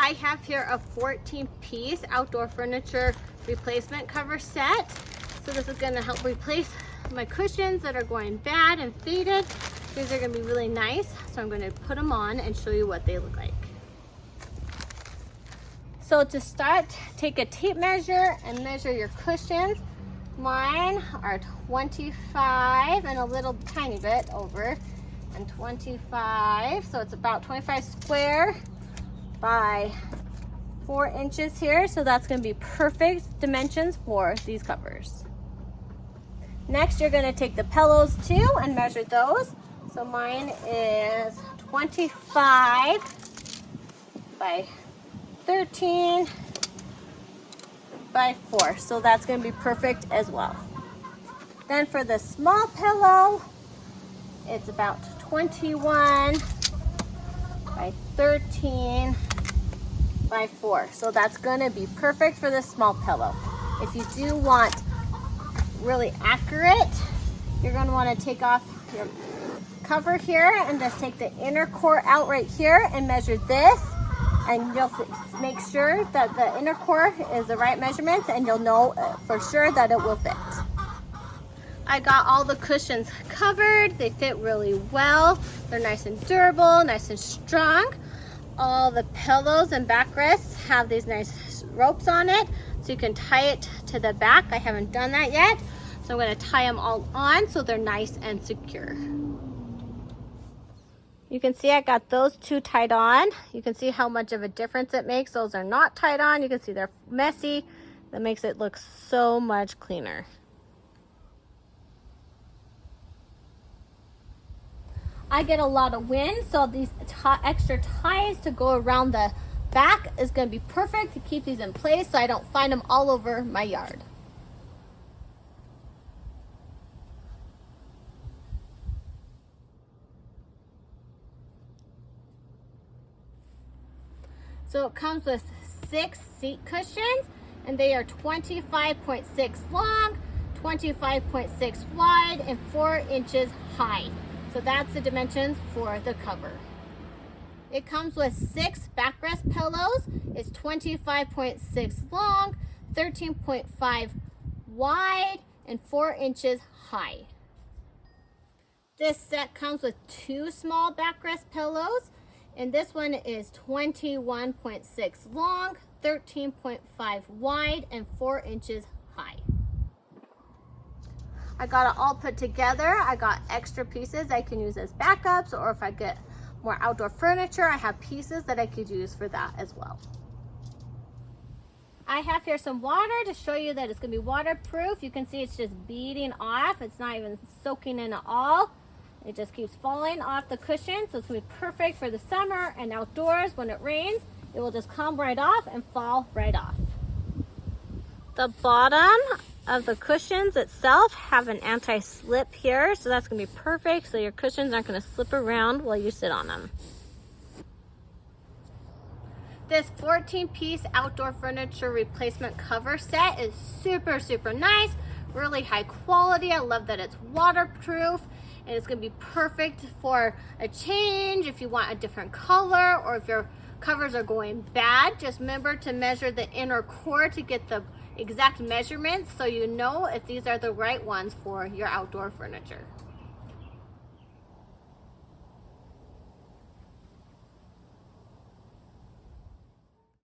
I have here a 14-piece outdoor furniture replacement cover set. So this is gonna help replace my cushions that are going bad and faded. These are gonna be really nice. So I'm gonna put them on and show you what they look like. So to start, take a tape measure and measure your cushions. Mine are 25 and a little tiny bit over, and 25, so it's about 25 square by 4 inches here. So that's gonna be perfect dimensions for these covers. Next, you're gonna take the pillows too and measure those. So mine is 25 by 13 by 4. So that's going to be perfect as well. Then for the small pillow, it's about 21 by 13 by 4. So that's going to be perfect for the small pillow. If you do want really accurate, you're going to want to take off your cover here and just take the inner core out right here and measure this. And you'll make sure that the inner core is the right measurements, and you'll know for sure that it will fit. I got all the cushions covered. They fit really well. They're nice and durable, nice and strong. All the pillows and backrests have these nice ropes on it, so you can tie it to the back. I haven't done that yet, so I'm going to tie them all on so they're nice and secure. You can see I got those two tied on. You can see how much of a difference it makes. Those are not tied on. You can see they're messy. That makes it look so much cleaner. I get a lot of wind, so these extra ties to go around the back is going to be perfect to keep these in place so I don't find them all over my yard. So it comes with 6 seat cushions, and they are 25.6 long, 25.6 wide, and 4 inches high. So that's the dimensions for the cover. It comes with 6 backrest pillows. It's 25.6 long, 13.5 wide, and 4 inches high. This set comes with 2 small backrest pillows. And this one is 21.6 long, 13.5 wide, and 4 inches high. I got it all put together. I got extra pieces I can use as backups, or if I get more outdoor furniture, I have pieces that I could use for that as well. I have here some water to show you that it's going to be waterproof. You can see it's just beading off. It's not even soaking in at all. It just keeps falling off the cushion, so it's going to be perfect for the summer and outdoors. When it rains, it will just come right off and fall right off. The bottom of the cushions itself have an anti-slip here, so that's going to be perfect, so your cushions aren't going to slip around while you sit on them. This 14-piece outdoor furniture replacement cover set is super, super nice, really high quality. I love that it's waterproof. And it's going to be perfect for a change if you want a different color, or if your covers are going bad. Just remember to measure the inner core to get the exact measurements so you know if these are the right ones for your outdoor furniture.